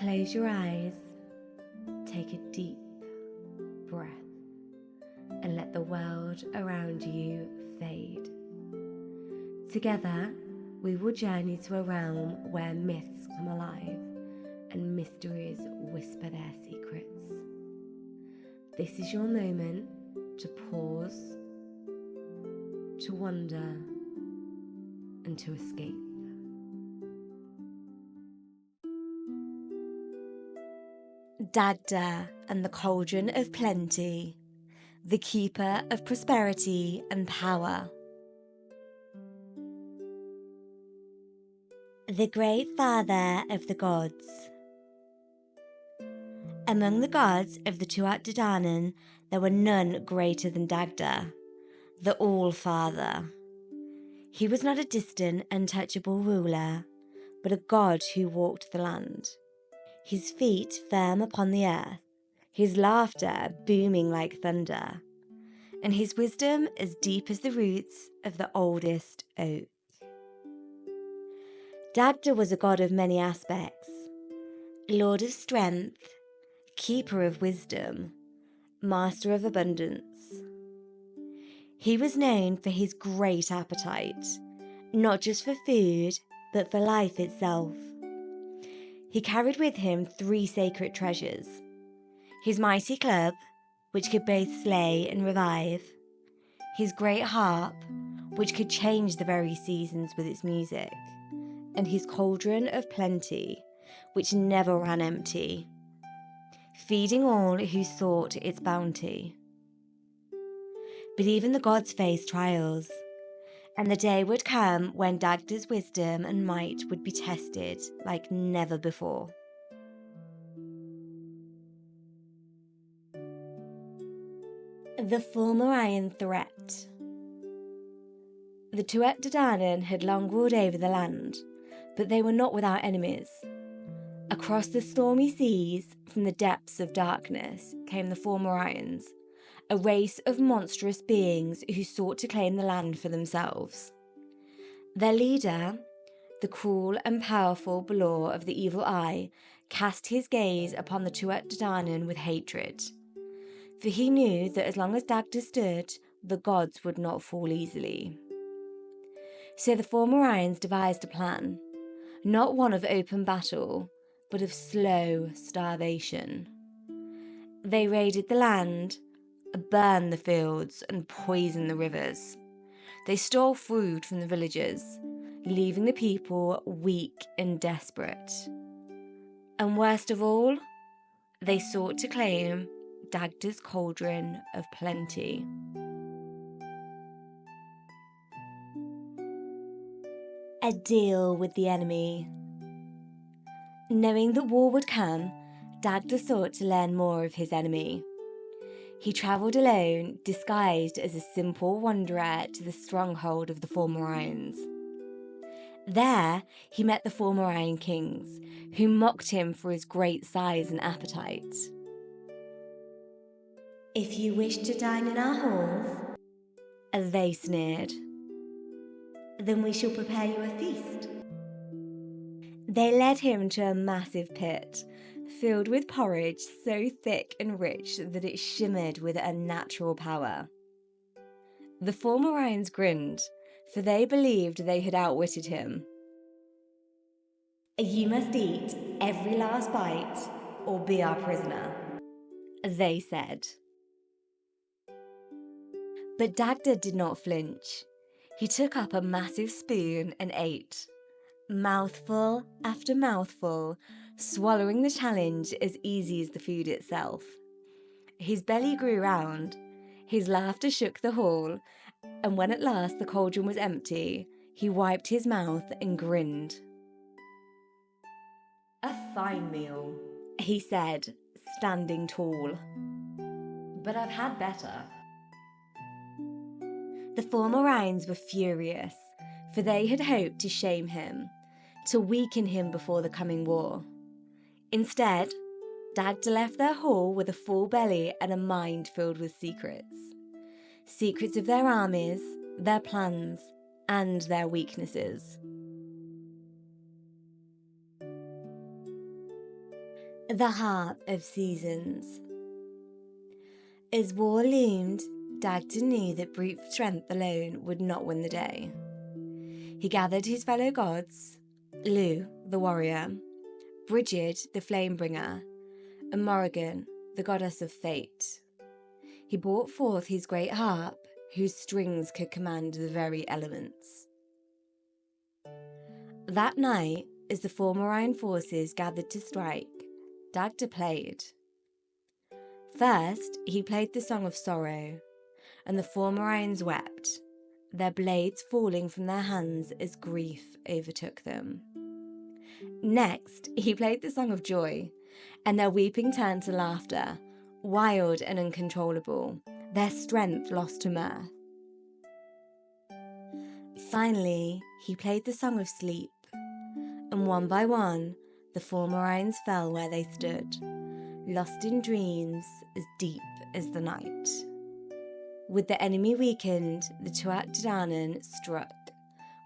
Close your eyes, take a deep breath, and let the world around you fade. Together, we will journey to a realm where myths come alive and mysteries whisper their secrets. This is your moment to pause, to wonder, and to escape. Dagda and the Cauldron of Plenty, the keeper of prosperity and power. The great father of the gods. Among the gods of the Tuatha Dé Danann, there were none greater than Dagda, the All-Father. He was not a distant, untouchable ruler, but a god who walked the land. His feet firm upon the earth, his laughter booming like thunder, and his wisdom as deep as the roots of the oldest oak. Dagda was a god of many aspects, lord of strength, keeper of wisdom, master of abundance. He was known for his great appetite, not just for food, but for life itself. He carried with him 3 sacred treasures: his mighty club, which could both slay and revive, his great harp, which could change the very seasons with its music, and his Cauldron of Plenty, which never ran empty, feeding all who sought its bounty. But even the gods faced trials, and the day would come when Dagda's wisdom and might would be tested like never before. The Fomorian threat. The Tuatha Dé Danann had long ruled over the land, but they were not without enemies. Across the stormy seas, from the depths of darkness, came the Fomorians, a race of monstrous beings who sought to claim the land for themselves. Their leader, the cruel and powerful Folklore of the Evil Eye, cast his gaze upon the Tuatha Dé Danann with hatred, for he knew that as long as Dagda stood, the gods would not fall easily. So the Fomorians devised a plan, not one of open battle, but of slow starvation. They raided the land, burned the fields, and poisoned the rivers. They stole food from the villagers, leaving the people weak and desperate. And worst of all, they sought to claim Dagda's Cauldron of Plenty. A deal with the enemy. Knowing that war would come, Dagda sought to learn more of his enemy. He travelled alone, disguised as a simple wanderer, to the stronghold of the Fomorians. There, he met the Fomorian kings, who mocked him for his great size and appetite. "If you wish to dine in our halls," they sneered, "then we shall prepare you a feast." They led him to a massive pit, filled with porridge so thick and rich that it shimmered with unnatural power. The Fomorians grinned, for they believed they had outwitted him. "You must eat every last bite, or be our prisoner," they said. But Dagda did not flinch. He took up a massive spoon and ate, mouthful after mouthful, swallowing the challenge as easy as the food itself. His belly grew round, his laughter shook the hall, and when at last the cauldron was empty, he wiped his mouth and grinned. "A fine meal," he said, standing tall. "But I've had better." The Fomorians were furious, for they had hoped to shame him, to weaken him before the coming war. Instead, Dagda left their hall with a full belly and a mind filled with secrets. Secrets of their armies, their plans, and their weaknesses. The Heart of Seasons. As war loomed, Dagda knew that brute strength alone would not win the day. He gathered his fellow gods, Lu, the warrior, Brigid, the flame-bringer, and Morrigan, the goddess of fate. He brought forth his great harp, whose strings could command the very elements. That night, as the Fomorian forces gathered to strike, Dagda played. First, he played the Song of Sorrow, and the Fomorians wept, their blades falling from their hands as grief overtook them. Next, he played the Song of Joy, and their weeping turned to laughter, wild and uncontrollable, their strength lost to mirth. Finally, he played the Song of Sleep, and one by one, the Fomorians fell where they stood, lost in dreams as deep as the night. With the enemy weakened, the Tuatha Dé Danann struck,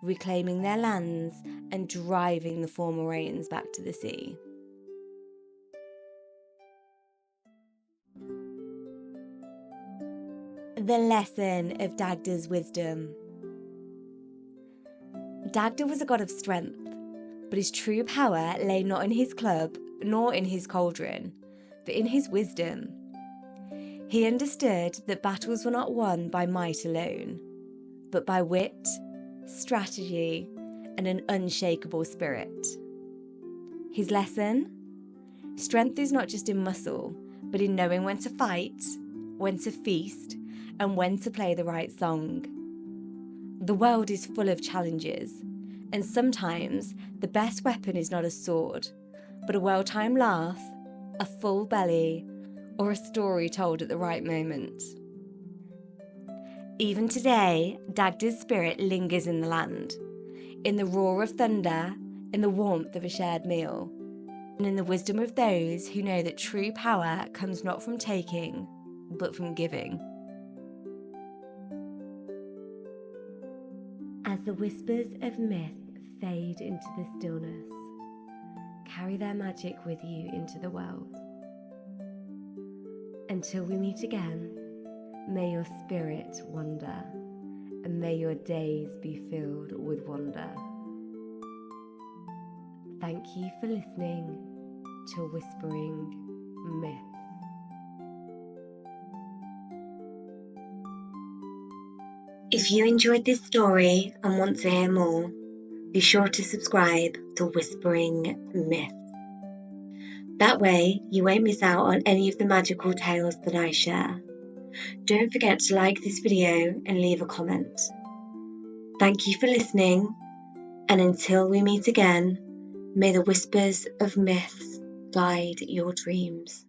reclaiming their lands and driving the Fomorians back to the sea. The lesson of Dagda's wisdom. Dagda was a god of strength, but his true power lay not in his club nor in his cauldron, but in his wisdom. He understood that battles were not won by might alone, but by wit, strategy, and an unshakable spirit. His lesson? Strength is not just in muscle, but in knowing when to fight, when to feast, and when to play the right song. The world is full of challenges, and sometimes the best weapon is not a sword, but a well-timed laugh, a full belly, or a story told at the right moment. Even today, Dagda's spirit lingers in the land, in the roar of thunder, in the warmth of a shared meal, and in the wisdom of those who know that true power comes not from taking, but from giving. As the whispers of myth fade into the stillness, carry their magic with you into the world. Until we meet again, may your spirit wander, and may your days be filled with wonder. Thank you for listening to Whispering Myths. If you enjoyed this story and want to hear more, be sure to subscribe to Whispering Myths. That way, you won't miss out on any of the magical tales that I share. Don't forget to like this video and leave a comment. Thank you for listening, and until we meet again, may the whispers of myths guide your dreams.